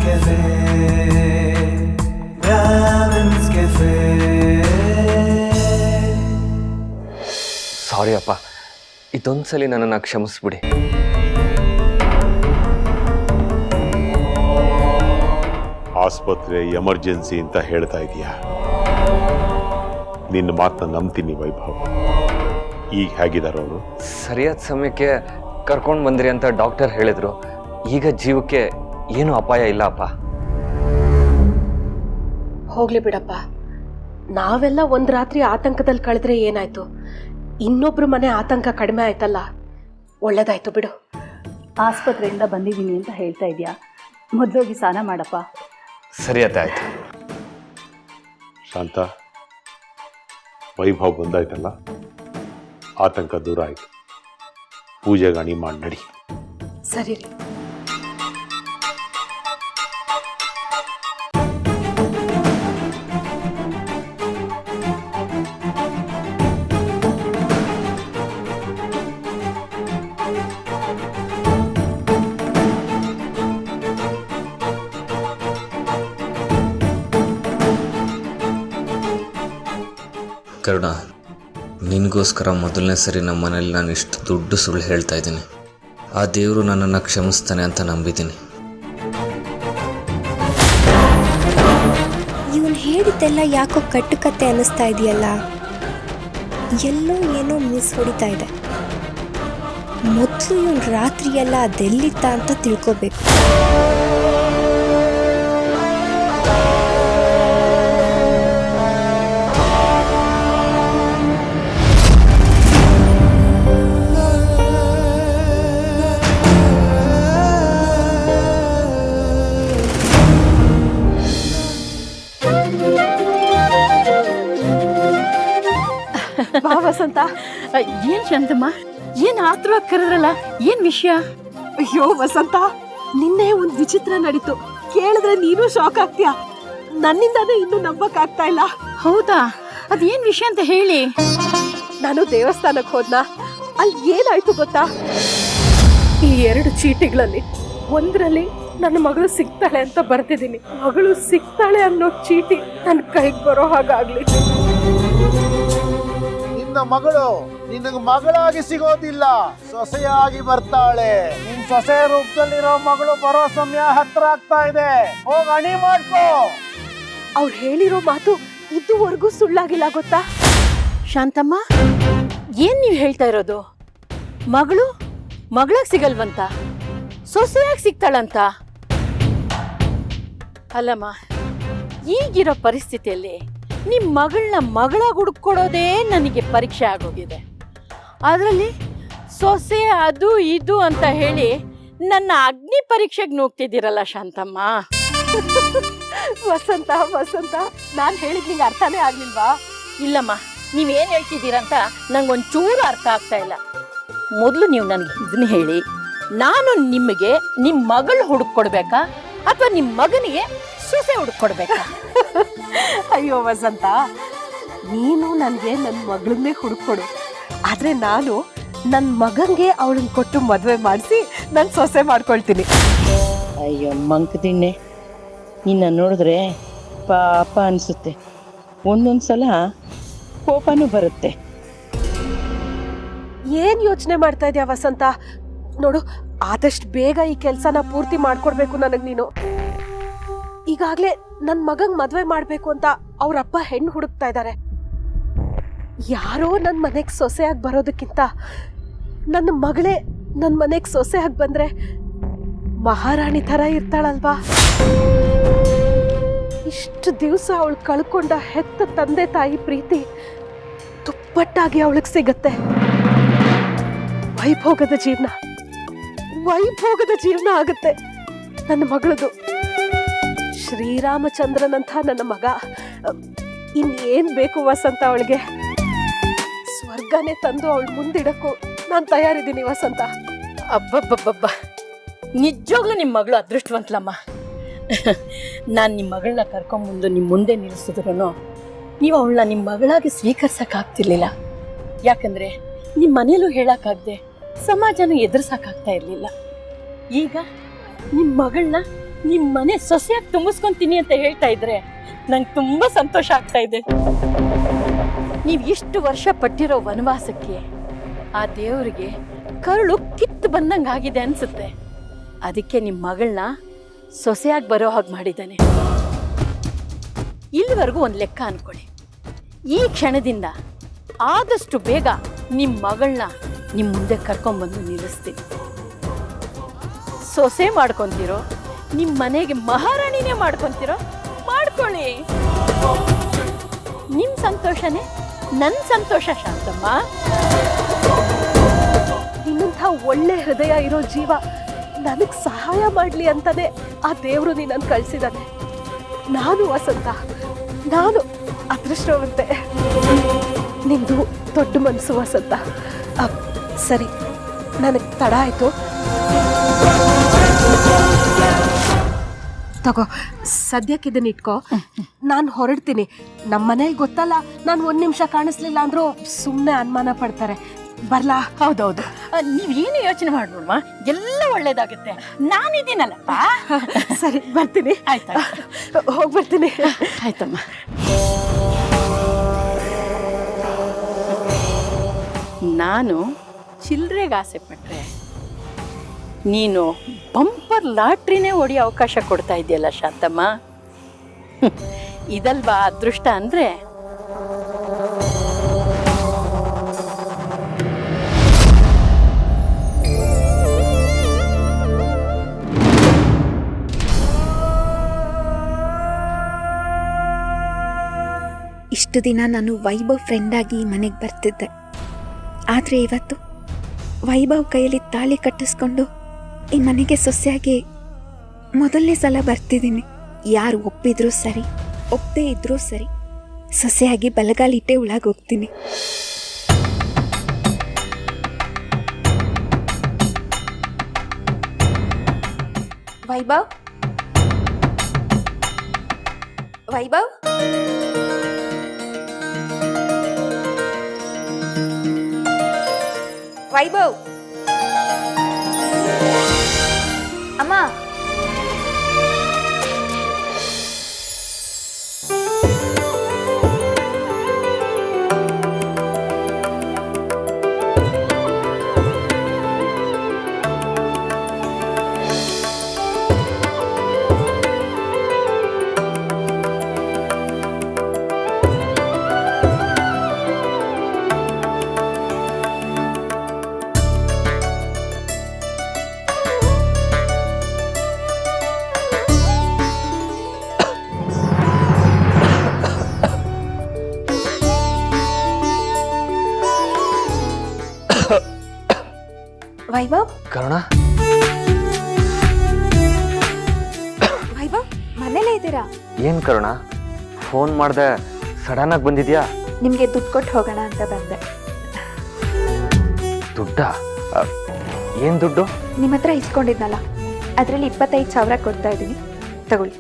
Cafe. Brahmins Cafe. ಸಾರಿ ಅಪ್ಪ, ಇದೊಂದ್ಸಲಿ ನನ್ನನ್ನು ಕ್ಷಮಿಸ್ಬಿಡಿ. ಆಸ್ಪತ್ರೆ ಎಮರ್ಜೆನ್ಸಿ ಅಂತ ಹೇಳ್ತಾ ಇದೀಯಾ? ನಿನ್ನ ಮಾತನ್ನ ನಂಬ್ತೀನಿ ವೈಭವ್. ಈಗ ಹೇಗಿದ್ದಾರೆ ಅವರು? ಸರಿಯಾದ ಸಮಯಕ್ಕೆ ಕರ್ಕೊಂಡು ಬಂದ್ರಿ ಅಂತ ಡಾಕ್ಟರ್ ಹೇಳಿದ್ರು. ಈಗ ಜೀವಕ್ಕೆ ಏನು ಅಪಾಯ ಇಲ್ಲ ಅಪ್ಪ. ಹೋಗ್ಲಿ ಬಿಡಪ್ಪ, ನಾವೆಲ್ಲ ಒಂದು ರಾತ್ರಿ ಆತಂಕದಲ್ಲಿ ಕಳೆದ್ರೆ ಏನಾಯ್ತು? ಇನ್ನೊಬ್ರು ಮನೆ ಆತಂಕ ಕಡಿಮೆ ಆಯ್ತಲ್ಲ, ಒಳ್ಳೇದಾಯ್ತು ಬಿಡು. ಆಸ್ಪತ್ರೆಯಿಂದ ಬಂದಿದ್ದೀನಿ ಅಂತ ಹೇಳ್ತಾ ಇದೆಯಾ? ಮೊದಲೋಗಿ ಸ್ನಾನ ಮಾಡಪ್ಪ. ಸರಿಯತ್ತೆ, ಆಯ್ತು. ಶಾಂತ, ವೈಭವ್ ಬಂದಾಯ್ತಲ್ಲ, ಆತಂಕ ದೂರ ಆಯ್ತು. ಪೂಜೆ ಗಾಣಿ ಮಾಡಿ ನಡಿ. ಸರಿ ರೀ. ಕರುಣ, ನಿನಗೋಸ್ಕರ ಮೊದಲನೇ ಸರಿ ನಮ್ಮ ಮನೇಲಿ ನಾನು ಇಷ್ಟು ದೊಡ್ಡ ಸುಳ್ಳು ಹೇಳ್ತಾ ಇದ್ದೀನಿ. ಆ ದೇವರು ನನ್ನನ್ನು ಕ್ಷಮಿಸ್ತಾನೆ ಅಂತ ನಂಬಿದ್ದೀನಿ. ಇವನು ಹೇಳಿದ್ದೆಲ್ಲ ಯಾಕೋ ಕಟ್ಟುಕತೆ ಅನ್ನಿಸ್ತಾ ಇದೆಯಲ್ಲ. ಎಲ್ಲೋ ಏನೋ ಮಿಸ್ ಹೊಡಿತಾ ಇದೆ. ಮೊದಲು ಇವನು ರಾತ್ರಿಯೆಲ್ಲ ಅದೆಲ್ಲಿದ್ದ ಅಂತ ತಿಳ್ಕೋಬೇಕು. ಬಾ ವಸಂತ. ಏನ್ ಶಾಂತಮ್ಮ, ಏನ್ ಆತುರವಾಗಿ ಕರೆದ್ರಲ್ಲ, ಏನ್ ವಿಷಯ? ಅಯ್ಯೋ ವಸಂತ, ನಿನ್ನೆ ಒಂದು ವಿಚಿತ್ರ ನಡೀತು. ಕೇಳಿದ್ರೆ ನೀನು ಶಾಕ್ ಆಗ್ತೀಯ. ನನ್ನಿಂದಾನೇ ಇನ್ನೂ ನಂಬಕ್ ಆಗ್ತಾ ಇಲ್ಲ. ಹೌದಾ? ಅದೇನ್ ವಿಷಯ ಅಂತ ಹೇಳಿ. ನಾನು ದೇವಸ್ಥಾನಕ್ಕೆ ಹೋದ್ನಾ, ಅಲ್ಲಿ ಏನಾಯ್ತು ಗೊತ್ತಾ? ಈ 2 ಚೀಟಿಗಳಲ್ಲಿ ಒಂದರಲ್ಲಿ ನನ್ನ ಮಗಳು ಸಿಗ್ತಾಳೆ ಅಂತ ಬರ್ತಿದ್ದೀನಿ. ಮಗಳು ಸಿಗ್ತಾಳೆ ಅನ್ನೋ ಚೀಟಿ ನನ್ನ ಕೈಗೆ ಬರೋ ಹಾಗಾಗ್ಲಿ. ನಿನ್ನ ಮಗಳು ನಿನಗೆ ಮಗಳಾಗಿ ಸಿಗೋದಿಲ್ಲ, ಸೊಸೆಯಾಗಿ ಬರ್ತಾಳೆ. ನಿನ್ ಸೊಸೆ ರೂಪದಲ್ಲಿರೋ ಮಗಳು ಬರೋ ಸಮಯ ಹತ್ರ ಆಗ್ತಾ ಇದೆ. ಹೋಗಿ ಅಣಿ ಮಾಡ್ಕೋ. ಅವ್ರು ಹೇಳಿರೋ ಮಾತು ಇದುವರೆಗೂ ಸುಳ್ಳಾಗಿಲ್ಲ ಗೊತ್ತಾ? ಶಾಂತಮ್ಮ, ಏನ್ ನೀವು ಹೇಳ್ತಾ ಇರೋದು? ಮಗಳಾಗಿ ಸಿಗಲ್ವಂತ, ಸೊಸೆಯಾಗಿ ಸಿಗ್ತಾಳಂತ? ಅಲ್ಲಮ್ಮ, ಈಗಿರೋ ಪರಿಸ್ಥಿತಿಯಲ್ಲಿ ನಿಮ್ಮ ಮಗಳನ್ನ ಮಗಳಾಗಿ ಹುಡುಕೊಡೋದೇ ನನಗೆ ಪರೀಕ್ಷೆ ಆಗೋಗಿದೆ. ಅದರಲ್ಲಿ ಸೊಸೆ ಅದು ಇದು ಅಂತ ಹೇಳಿ ನನ್ನ ಅಗ್ನಿ ಪರೀಕ್ಷೆಗೆ ನುಗ್ತಿದ್ದೀರಲ್ಲ ಶಾಂತಮ್ಮ. ವಸಂತ ವಸಂತ, ನಾನು ಹೇಳಿದ್ ನಿಂಗೆ ಅರ್ಥನೇ ಆಗ್ಲಿಲ್ವಾ? ಇಲ್ಲಮ್ಮ, ನೀವೇನು ಹೇಳ್ತಿದ್ದೀರಂತ ನಂಗೊಂಚೂರು ಅರ್ಥ ಆಗ್ತಾ ಇಲ್ಲ. ಮೊದಲು ನೀವು ನನಗೆ ಇದನ್ನ ಹೇಳಿ, ನಾನು ನಿಮಗೆ ನಿಮ್ಮ ಮಗಳು ಹುಡುಕೊಡ್ಬೇಕಾ ಅಥವಾ ನಿಮ್ಮ ಮಗನಿಗೆ ಸೊಸೆ ಹುಡುಕೊಡ್ಬೇಕಾ? ಅಯ್ಯೋ ವಸಂತ, ನೀನು ನನಗೆ ನನ್ನ ಮಗಳನ್ನೇ ಹುಡುಕೊಡು. ಆದ್ರೆ ನಾನು ನನ್ನ ಮಗಂಗೆ ಅವಳನ್ನ ಕೊಟ್ಟು ಮದುವೆ ಮಾಡಿಸಿ ನನ್ನ ಸೊಸೆ ಮಾಡ್ಕೊಳ್ತೀನಿ. ಅಯ್ಯೋ ಮಂಕದಿಣ್ಣೆ, ನಿನ್ನ ನೋಡಿದ್ರೆ ಪಾಪ ಅನಿಸುತ್ತೆ. ಒಂದೊಂದ್ಸಲ ಕೋಪನೂ ಬರುತ್ತೆ. ಏನ್ ಯೋಚನೆ ಮಾಡ್ತಾ ಇದೆಯಾ ವಸಂತ? ನೋಡು, ಆದಷ್ಟು ಬೇಗ ಈ ಕೆಲಸನ ಪೂರ್ತಿ ಮಾಡ್ಕೊಡ್ಬೇಕು ನನಗೆ ನೀನು. ಈಗಾಗ್ಲೇ ನನ್ನ ಮಗಂಗ್ ಮದ್ವೆ ಮಾಡ್ಬೇಕು ಅಂತ ಅವ್ರಪ್ಪ ಹೆಣ್ಣು ಹುಡುಕ್ತಾ ಇದ್ದಾರೆ. ಯಾರೋ ನನ್ನ ಮನೆಗೆ ಸೊಸೆಯಾಗಿ ಬರೋದಕ್ಕಿಂತ ನನ್ನ ಮಗಳೇ ನನ್ನ ಮನೆಗೆ ಸೊಸೆಯಾಗಿ ಬಂದ್ರೆ ಮಹಾರಾಣಿ ತರ ಇರ್ತಾಳಲ್ವಾ? ಇಷ್ಟು ದಿವಸ ಅವಳು ಕಳ್ಕೊಂಡ ಹೆತ್ತ ತಂದೆ ತಾಯಿ ಪ್ರೀತಿ ದುಪ್ಪಟ್ಟಾಗಿ ಅವಳಿಗೆ ಸಿಗತ್ತೆ. ವೈಭೋಗದ ಜೀವನ ಆಗುತ್ತೆ ನನ್ನ ಮಗಳದು. ಶ್ರೀರಾಮಚಂದ್ರನಂಥ ನನ್ನ ಮಗ, ಇನ್ನೇನ್ ಬೇಕು ವಸಂತ ಅವಳಿಗೆ? ಸ್ವರ್ಗನೇ ತಂದು ಅವಳು ಮುಂದಿಡಕ್ಕೂ ನಾನು ತಯಾರಿದ್ದೀನಿ ವಸಂತ. ಅಬ್ಬಬ್ಬಬ್ಬಬ್ಬ, ನಿಜವಾಗ್ಲೂ ನಿಮ್ಮ ಮಗಳು ಅದೃಷ್ಟವಂತಲಮ್ಮ. ನಾನು ನಿಮ್ಮ ಮಗಳನ್ನ ಕರ್ಕೊಂಬಂದು ನಿಮ್ಮ ಮುಂದೆ ನಿಲ್ಲಿಸಿದ್ರು ನೀವು ಅವಳನ್ನ ನಿಮ್ಮ ಮಗಳಾಗಿ ಸ್ವೀಕರಿಸೋಕ್ಕಾಗ್ತಿರ್ಲಿಲ್ಲ. ಯಾಕಂದರೆ ನಿಮ್ಮ ಮನೇಲೂ ಹೇಳೋಕ್ಕಾಗದೆ ಸಮಾಜನೂ ಎದುರಿಸೋಕ್ಕಾಗ್ತಾ ಇರಲಿಲ್ಲ. ಈಗ ನಿಮ್ಮ ಮಗಳನ್ನ ನಿಮ್ಮ ಮನೆ ಸೊಸೆಯಾಗಿ ತುಂಬಿಸ್ಕೊಂತೀನಿ ಅಂತ ಹೇಳ್ತಾ ಇದ್ರೆ ನಂಗೆ ತುಂಬಾ ಸಂತೋಷ ಆಗ್ತಾ ಇದೆ. ನೀವು ಇಷ್ಟು ವರ್ಷ ಪಟ್ಟಿರೋ ವನವಾಸಕ್ಕೆ ಆ ದೇವರಿಗೆ ಕರುಳು ಕಿತ್ತು ಬಂದಂಗೆ ಆಗಿದೆ ಅನ್ಸುತ್ತೆ. ಅದಕ್ಕೆ ನಿಮ್ಮ ಮಗಳನ್ನ ಸೊಸೆಯಾಗಿ ಬರೋ ಹಾಗೆ ಮಾಡಿದ್ದಾನೆ. ಇಲ್ಲಿವರೆಗೂ ಒಂದು ಲೆಕ್ಕ ಅನ್ಕೊಳ್ಳಿ. ಈ ಕ್ಷಣದಿಂದ ಆದಷ್ಟು ಬೇಗ ನಿಮ್ಮ ಮಗಳನ್ನ ನಿಮ್ಮ ಮುಂದೆ ಕರ್ಕೊಂಡ್ಬಂದು ನಿಲ್ಲಿಸ್ತೀನಿ. ಸೊಸೆ ಮಾಡ್ಕೊತಿರೋ ನಿಮ್ಮ ಮನೆಗೆ ಮಹಾರಾಣಿನೇ ಮಾಡ್ಕೊತಿರೋ ಮಾಡ್ಕೊಳ್ಳಿ. ನಿಮ್ಮ ಸಂತೋಷನೇ ನನ್ನ ಸಂತೋಷ ಶಾಂತಮ್ಮ. ನಿನ್ನಂಥ ಒಳ್ಳೆ ಹೃದಯ ಇರೋ ಜೀವ ನನಗೆ ಸಹಾಯ ಮಾಡಲಿ ಅಂತಾನೆ ಆ ದೇವರು ನಿನ್ನನ್ನು ಕಳಿಸಿದ್ದಾನೆ. ನಾನು ವಸಂತ, ನಾನು ಅದೃಷ್ಟವಂತೆ. ನಿಂದು ದೊಡ್ಡ ಮನಸ್ಸು ವಸಂತ. ಸರಿ, ನನಗೆ ತಡ ಆಯಿತು. ತಗೋ, ಸದ್ಯಕ್ಕೆ ಇದನ್ನ ಇಟ್ಕೋ. ನಾನು ಹೊರಡ್ತೀನಿ. ನಮ್ಮ ಮನೇಲಿ ಗೊತ್ತಲ್ಲ, ನಾನು 1 ನಿಮಿಷ ಕಾಣಿಸ್ಲಿಲ್ಲ ಅಂದ್ರೂ ಸುಮ್ಮನೆ ಅನುಮಾನ ಪಡ್ತಾರೆ. ಬರ್ಲಾ? ಹೌದೌದು, ನೀವೇನು ಯೋಚನೆ ಮಾಡ್ಬಿಡ್ವಾ, ಎಲ್ಲ ಒಳ್ಳೇದಾಗುತ್ತೆ. ನಾನಿದ್ದೀನಲ್ಲಪ್ಪ. ಸರಿ, ಬರ್ತೀನಿ. ಆಯ್ತಾ? ಹೋಗ್ಬರ್ತೀನಿ. ಆಯ್ತಮ್ಮ. ನಾನು ಚಿಲ್ಲರೆಗೆ ಆಸೆ ಪಟ್ರೆ ನೀನು ಬಂಪರ್ ಲಾಟ್ರಿನೇ ಹೊಡೆಯೋ ಅವಕಾಶ ಕೊಡ್ತಾ ಇದೆಯಲ್ಲ ಶಾಂತಮ್ಮ. ಇದಲ್ವಾ ಅದೃಷ್ಟ ಅಂದ್ರೆ? ಇಷ್ಟು ದಿನ ನಾನು ವೈಭವ್ ಫ್ರೆಂಡಾಗಿ ಮನೆಗೆ ಬರ್ತಿದ್ದೆ. ಆದರೆ ಇವತ್ತು ವೈಭವ್ ಕೈಯಲ್ಲಿ ತಾಳಿ ಕಟ್ಟಿಸ್ಕೊಂಡು ಈ ಮನೆಗೆ ಸೊಸೆಯಾಗಿ ಮೊದಲನೇ ಸಲ ಬರ್ತಿದ್ದೀನಿ. ಯಾರು ಒಪ್ಪಿದ್ರೂ ಸರಿ, ಒಪ್ಪದೇ ಇದ್ರೂ ಸರಿ, ಸೊಸೆಯಾಗಿ ಬಲಗಾಲಿಟ್ಟೆ ಒಳಗೆ ಹೋಗ್ತೀನಿ. ವೈಭವ್, ವೈಭವ್, ವೈಭವ್, ಅಮ್ಮ, ವೈಭವ್, ಕರುಣ, ವೈಭವ್, ಮನೇಲೇ ಇದ್ದೀರಾ? ಏನ್ ಕರುಣ, ಫೋನ್ ಮಾಡ್ದೆ ಸಡನ್ ಆಗಿ ಬಂದಿದ್ಯಾ? ನಿಮಗೆ ದುಡ್ಡು ಕೊಟ್ಟು ಹೋಗೋಣ ಅಂತ ಬಂದೆ. ದುಡ್ಡ? ಏನ್ ದುಡ್ಡು? ನಿಮ್ಮ ಹತ್ರ ಇಸ್ಕೊಂಡಿದ್ನಲ್ಲ, ಅದರಲ್ಲಿ 25,000 ಕೊಡ್ತಾ ಇದ್ದೀನಿ, ತಗೊಳ್ಳಿ.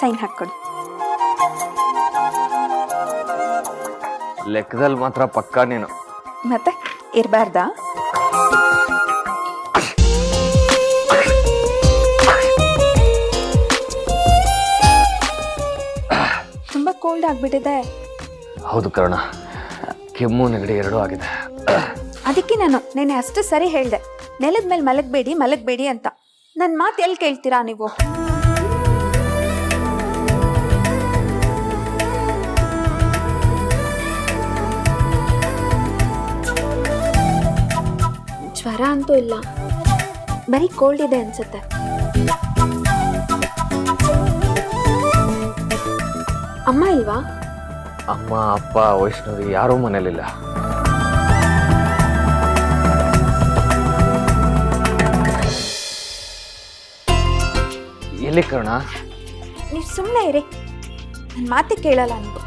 ಸೈನ್ ಹಾಕ್ಕೊಡಿ. ಲೆಕ್ಕದಲ್ಲಿ ಮಾತ್ರ ಪಕ್ಕಾ ನೀನು. ಮತ್ತೆ ಇರಬಾರ್ದಾ? ತುಂಬಾ ಕೋಲ್ಡ್ ಆಗ್ಬಿಟ್ಟಿದೆ. ಹೌದು ಕರುಣ, ಕೆಮ್ಮು ನೆಗಡಿ ಎರಡೂ ಆಗಿದೆ. ಅದಕ್ಕೆ ನಾನು ನೆನೆ ಅಷ್ಟು ಸರಿ ಹೇಳ್ದೆ, ನೆಲದ ಮೇಲೆ ಮಲಗಬೇಡಿ ಅಂತ. ನನ್ನ ಮಾತು ಎಲ್ಲಿ ಕೇಳ್ತೀರಾ ನೀವು? ಜ್ವರ ಅಂತೂ ಇಲ್ಲ, ಬರೀ ಕೋಲ್ಡ್ ಇದೆ ಅನ್ಸುತ್ತೆ. ಅಮ್ಮ ಇಲ್ವಾ? ಅಮ್ಮ, ಅಪ್ಪ, ವೈಷ್ಣವಿ ಯಾರೂ ಮನೇಲಿಲ್ಲ. ಎಲ್ಲಿ ಕರುಣ? ನೀವು ಸುಮ್ಮನೆ ಇರಿ, ನನ್ನ ಮಾತೆ ಕೇಳಲ್ಲ ನೀವು.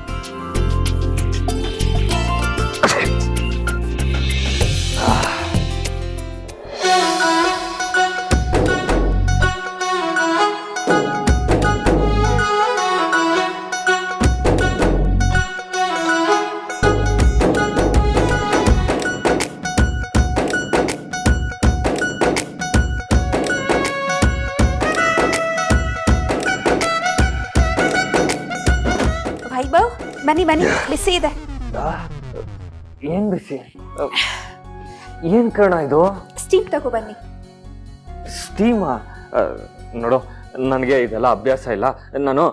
ಬನ್ನಿ ಬಿಸಿ ಇದೆ. ಏನು ಬಿಸಿ? ಏನು ಕರ್ಣ ಇದು? ಸ್ಟೀಮ್ ತಗೋ ಬನ್ನಿ. ಸ್ಟೀಮಾ? ನೋಡು, ನನಗೆ ಇದೆಲ್ಲ ಅಭ್ಯಾಸ ಇಲ್ಲ. ನಾನು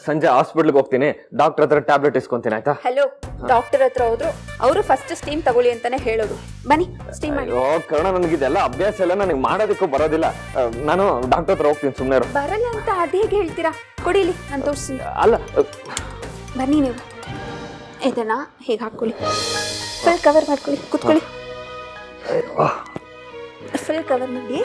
ಸಂಜೆ ಹಾಸ್ಪಿಟ್ಲಿಗೆ ಹೋಗ್ತೀನಿ, ಡಾಕ್ಟರ್ ಹತ್ರ ಟ್ಯಾಬ್ಲೆಟ್ ಇಸ್ಕೊಂತೀನಿ, ಆಯ್ತಾ? ಹಲೋ, ಡಾಕ್ಟರ್ ಹತ್ರ ಹೋದ್ರು ಅವರು ಫಸ್ಟ್ ಸ್ಟೀಮ್ ತಗೊಳ್ಳಿ ಅಂತಾನೆ ಹೇಳೋದು. ಬನ್ನಿ ಸ್ಟೀಮ್ ಮಾಡಿ. ಅಯ್ಯೋ ಕರ್ಣ, ನನಗಿದೆಲ್ಲ ಅಭ್ಯಾಸ ಇಲ್ಲ, ನನಗೆ ಮಾಡೋದಕ್ಕೂ ಬರೋದಿಲ್ಲ. ನಾನು ಡಾಕ್ಟರ್ ಹತ್ರ ಹೋಗ್ತೀನಿ, ಸುಮ್ಮನೆ ಇರು. ಬರಲ್ಲ ಅಂತ ಅದೇ ಹೇಳ್ತೀರಾ? ಕೊಡಿಲಿ, ನಾನು ತೋರಿಸ್ತೀನಿ. ಅಲ್ಲ, ಬನ್ನಿ ನೀವು ಇದನ್ನ ಹೇಗೆ ಹಾಕೊಳ್ಳಿ, ಫುಲ್ ಕವರ್ ಮಾಡ್ಕೊಳ್ಳಿ, ಕೂತ್ಕೊಳ್ಳಿ. ಫುಲ್ ಕವರ್ ಮಾಡಿ.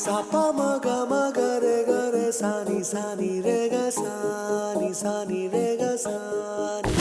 Sapa maga maga re ga re sani sani re ga sani sani re ga sani.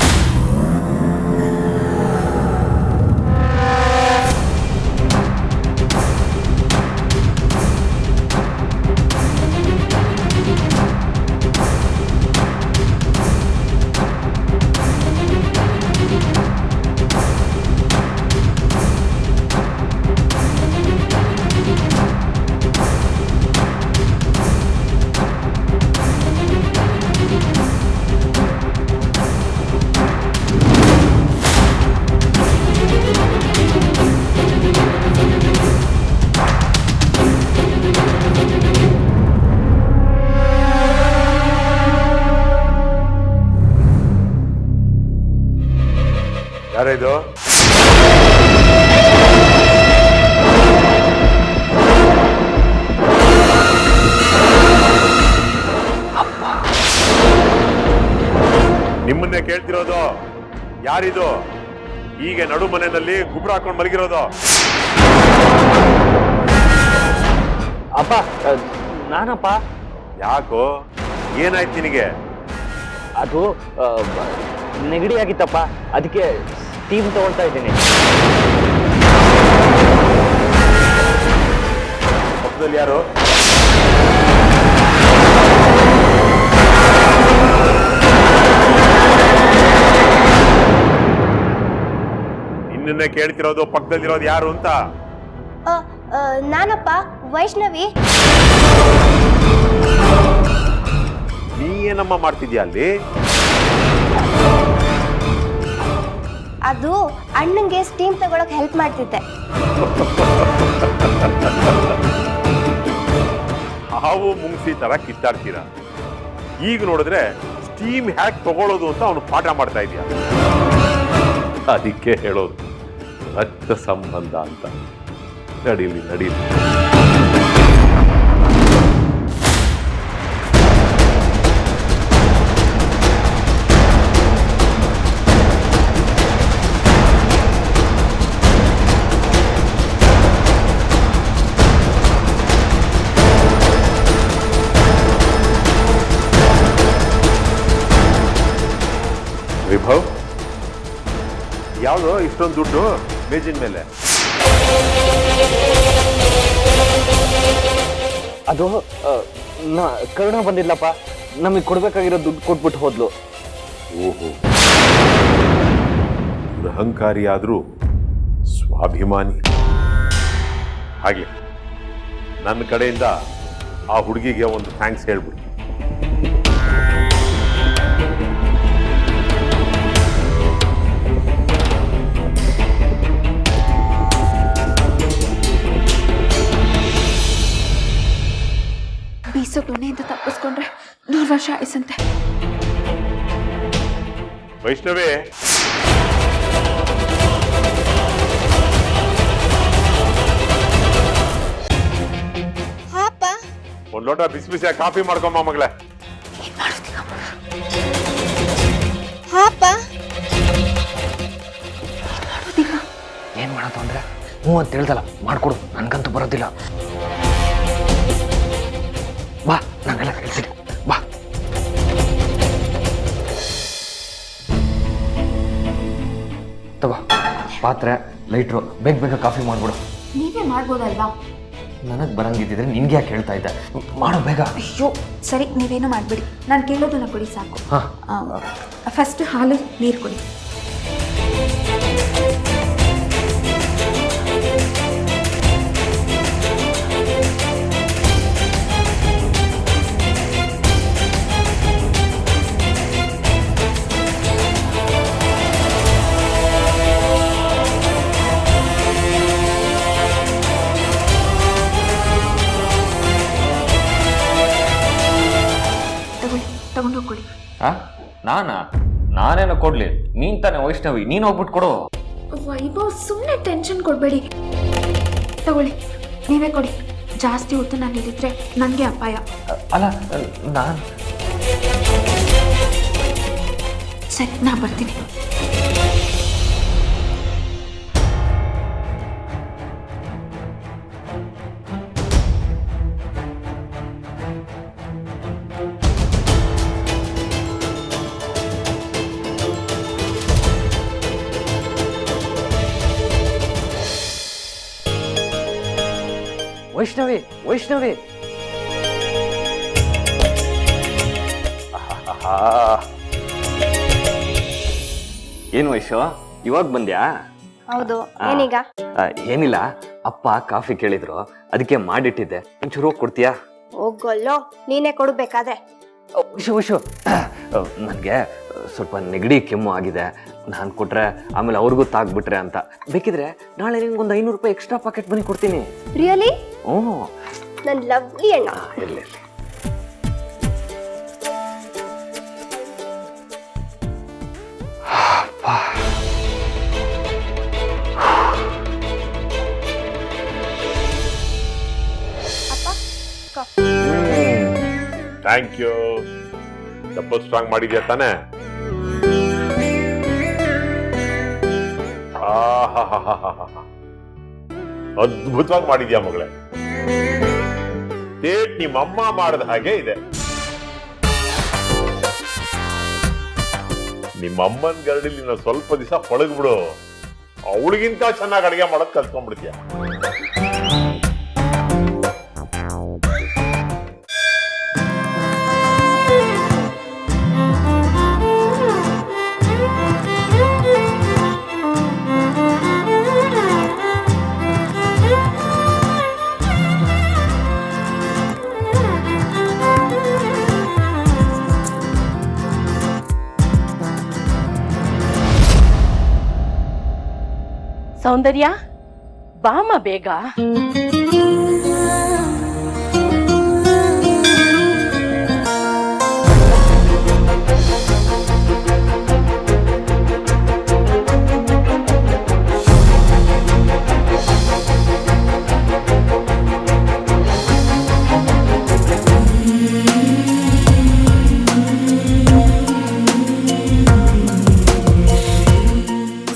ಯಾರಿದು? ನಿಮ್ಮನ್ನೇ ಕೇಳ್ತಿರೋದು. ಯಾರಿದು? ಹೀಗೆ ನಡು ಮನೆಯಲ್ಲಿ ಗುಬ್ರ ಹಾಕೊಂಡು ಮಲಗಿರೋದು? ಅಪ್ಪ, ನಾನಪ್ಪ. ಯಾಕೋ, ಏನಾಯ್ತು ನಿನಗೆ? ಅದು ನೆಗಡಿ ಆಗಿತ್ತಪ್ಪ, ಅದಕ್ಕೆ ಸ್ಟೀಮ್ ತಗೊಳ್ತಾ ಇದ್ದೀನಿ. ಪಕ್ಕದಲ್ಲಿ ಯಾರು? ನಿನ್ನನ್ನೇ ಕೇಳ್ತಿರೋದು, ಪಕ್ಕದಲ್ಲಿರೋದು ಯಾರು ಅಂತ. ನಾನಪ್ಪ, ವೈಷ್ಣವಿ. ನೀ ಏನಮ್ಮ ಮಾಡ್ತಿದ್ಯಾ ಅಲ್ಲಿ? ಅದು ಅಣ್ಣಂಗೆ ಸ್ಟೀಮ್ ತಗೊಳಕ್ ಹೆಲ್ಪ್ ಮಾಡ್ತಿದ್ದೆ. ಹಾವು ಮುಂಗ್ಸಿ ತರ ಕಿತ್ತಾಡ್ತೀರ. ಈಗ ನೋಡಿದ್ರೆ ಸ್ಟೀಮ್ ಹ್ಯಾಕ್ ತಗೊಳ್ಳೋದು ಅಂತ ಅವನು ಪಾಠ ಮಾಡ್ತಾ ಇದೀಯ. ಅದಕ್ಕೆ ಹೇಳೋದು ರಕ್ತ ಸಂಬಂಧ ಅಂತ. ನಡೀಲಿ ನಡೀಲಿ. ವಿಭವ್, ಯಾವುದು ಇಷ್ಟೊಂದು ದುಡ್ಡು ಮೇಜಿನ ಮೇಲೆ? ಅದು ಕರುಣ ಬಂದಿಲ್ಲಪ್ಪ, ನಮಗೆ ಕೊಡ್ಬೇಕಾಗಿರೋ ದುಡ್ಡು ಕೊಟ್ಬಿಟ್ಟು ಹೋದ್ಲು. ಓಹೋ, ಅಹಂಕಾರಿ ಆದ್ರೂ ಸ್ವಾಭಿಮಾನಿ. ಹಾಗೆ ನನ್ನ ಕಡೆಯಿಂದ ಆ ಹುಡುಗಿಗೆ ಒಂದು ಥ್ಯಾಂಕ್ಸ್ ಹೇಳ್ಬಿಡು. ಬೀಸೋ ದೊಣ್ಣೆಯಿಂದ ತಪ್ಪಿಸ್ಕೊಂಡ್ರೆ 100 ವರ್ಷ ಆಯ್ಸಂತೆ. ವೈಷ್ಣವೇ, ಹಾಪ, ಒಂದು ಲೋಟ ಬಿಸಿ ಬಿಸಿಯಾಗಿ ಕಾಫಿ ಮಾಡ್ಕೊಂಬ ಮಗಳೇ. ಹಾಪ. ಏನ್ ಮಾಡೋದು ಅಂದ್ರೆ, ಹ್ಞೂ ಅಂತ ಹೇಳ್ದಲ್ಲ, ಮಾಡ್ಕೊಡು, ನನ್ಗಂತೂ ಬರೋದಿಲ್ಲ. ಬಾ, ನಂಗೆಲ್ಲ ಹೇಳ್ತೀನಿ, ಬಾ. ತಗೋ ಪಾತ್ರೆ, ಲೈಟ್ರು, ಬೇಗ ಬೇಗ ಕಾಫಿ ಮಾಡ್ಬಿಡು. ನೀವೇ ಮಾಡ್ಬೋದಲ್ವಾ? ನನಗೆ ಬರಂಗಿದ್ದಿದ್ರೆ ನಿನ್ಗೆ ಯಾಕೆ ಹೇಳ್ತಾ ಇದ್ದೆ? ಮಾಡೋ ಬೇಗ. ಅಯ್ಯೋ ಸರಿ, ನೀವೇನು ಮಾಡಬೇಡಿ, ನಾನು ಕೇಳೋದನ್ನ ಕೊಡಿ ಸಾಕು. ಫಸ್ಟ್ ಹಾಲು ನೀರು ಕೊಡಿ. ತಗೊಂಡೋಗ್ಕೊಡಿ. ನಾನೇನೋ ಕೊಡ್ಲಿ? ನೀನ್ ತಾನೆ ವೈಷ್ಣವಿ, ನೀನ್ ಹೋಗ್ಬಿಟ್ಟು ಕೊಡು. ವೈಭವ್ ಸುಮ್ಮನೆ ಟೆನ್ಷನ್ ಕೊಡಬೇಡಿ, ತಗೊಳ್ಳಿ, ನೀವೇ ಕೊಡಿ. ಜಾಸ್ತಿ ಹೊತ್ತು ನಾನು ಇಲ್ಲಿದ್ರೆ ನನಗೆ ಅಪಾಯ. ಅಲ್ಲ ನಾನು ಸರಿ, ನಾ ಬರ್ತೀನಿ. ವೈಷ್ಣವಿ, ವೈಷ್ಣವಿ, ಏನು ವೈಶು, ಇವಾಗ ಬಂದ್ಯಾ? ಹೌದು, ಏನೀಗ? ಏನಿಲ್ಲ, ಅಪ್ಪ ಕಾಫಿ ಕೇಳಿದ್ರು, ಅದಕ್ಕೆ ಮಾಡಿಟ್ಟಿದ್ದೆ, ಒಂಚೂರು ಕೊಡ್ತೀಯಾ? ಹೋಗೋಲ್ಲೋ, ನೀನೇ ಕೊಡ್ಬೇಕಾದ್ರೆ. ವಿಶು ವಿಶು, ನನಗೆ ಸ್ವಲ್ಪ ನೆಗಡಿ ಕೆಮ್ಮು ಆಗಿದೆ, ನಾನು ಕೊಟ್ರೆ ಆಮೇಲೆ ಅವ್ರಿಗೂ ತಾಗ್ಬಿಟ್ರೆ ಅಂತ. ಬೇಕಿದ್ರೆ ನಾಳೆ ನಿಮ್ಗೆ ಒಂದು 500 ರೂಪಾಯಿ ಎಕ್ಸ್ಟ್ರಾ ಪಾಕೆಟ್ ಬನ್ನಿ ಕೊಡ್ತೀನಿ. ರಿಯಲಿ? ಹ್ಞೂ, ನನ್ನ ಲವ್ಲಿ ಅಣ್ಣ. ಇರಲಿ. Thank you. ಡಬಲ್ ಸ್ಟ್ರಾಂಗ್ ಮಾಡಿದ್ಯಾ ತಾನೆ? ಅದ್ಭುತವಾಗಿ ಮಾಡಿದ್ಯಾ ಮಗಳೇ. ಡೇಟ್ ನಿಮ್ಮಮ್ಮ ಮಾಡಿದ ಹಾಗೆ ಇದೆ. ನಿಮ್ಮಮ್ಮನ ಗರಡಿಲಿ ನಾವು ಸ್ವಲ್ಪ ದಿವಸ ಪಳಗ್ಬಿಡು, ಅವಳಿಗಿಂತ ಚೆನ್ನಾಗಿ ಅಡಿಗೆ ಮಾಡೋದು ಕಲ್ತ್ಕೊಂಡ್ಬಿಡ್ತೀಯ. ಸೌಂದರ್ಯ, ಬಾಮ ಬೇಗ.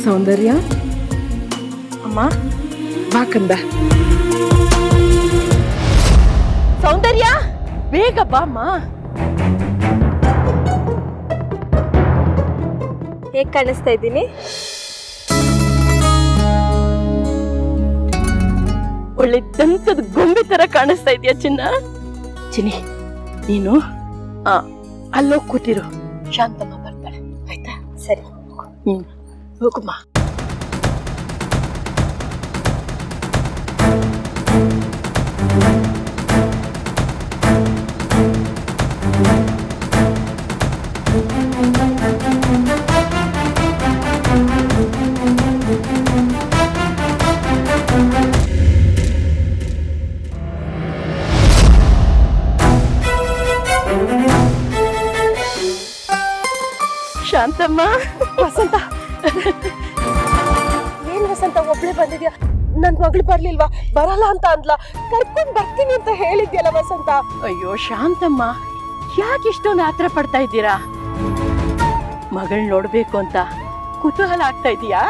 ಸೌಂದರ್ಯ, ಅಮ್ಮ ಬಾ ಕಂದ. ಸೌಂದರ್ಯ, ಬೇಗ ಬಾಮ್ಮ. ಹೇಗ್ ಕಾಣಿಸ್ತಾ ಇದ್ದೀನಿ? ಒಳ್ಳೆ ದಂತದ ಗೊಂಬೆ ತರ ಕಾಣಿಸ್ತಾ ಇದೆಯಾ ಚಿನ್ನ? ಚಿನ್ನಿ, ನೀನು ಅಲ್ಲೋಗಿ ಕೂತಿರು, ಶಾಂತಮ್ಮ ಬರ್ತಾಳೆ, ಆಯ್ತಾ? ಸರಿ. ಹೋಗಮ್ಮ. ಶಾಂತಮ್ಮ. ವಸಂತ, ಏನ್ ವಸಂತ ಒಬ್ಳೆ ಬಂದಿದ್ಯಾ? ನನ್ ಮಗಳು ಬರ್ಲಿಲ್ವಾ? ಬರಲ್ಲ ಅಂತ ಅಂದ್ಲ, ಕರ್ಕೊಂಡ್ ಬರ್ತೀನಿ ಅಂತ ಹೇಳಿದ್ಯಲ್ಲ ವಸಂತ. ಅಯ್ಯೋ ಶಾಂತಮ್ಮ, ಯಾಕೆ ಇಷ್ಟೊಂದು ಆತರ ಪಡ್ತಾ ಇದ್ದೀರಾ? ಮಗಳ್ ನೋಡ್ಬೇಕು ಅಂತ ಕುತೂಹಲ ಆಗ್ತಾ ಇದೀಯಾ?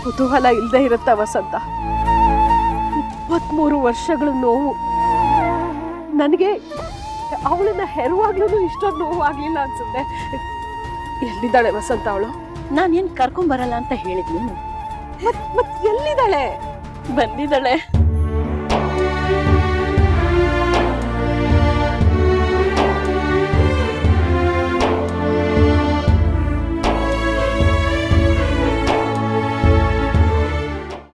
ಕುತೂಹಲ ಇಲ್ದೇ ಇರುತ್ತ ವಸಂತ? 23 ವರ್ಷಗಳ ನೋವು. ನನಗೆ ಅವಳನ್ನ ಹೆರುವಾಗ್ಲೂ ಇಷ್ಟೊಂದು ನೋವು ಆಗ್ಲಿಲ್ಲ ಅನ್ಸುತ್ತೆ. ಎಲ್ಲಿದ್ದಾಳೆ ವಸಂತ ಅವಳು? ನಾನೇನ್ ಕರ್ಕೊಂಡ್ ಬರಲ್ಲ ಅಂತ ಹೇಳಿದ್ನಿ. ಮತ್ ಎಲ್ಲಿದ್ದಾಳೆ? ಬಂದಿದ್ದಾಳೆ.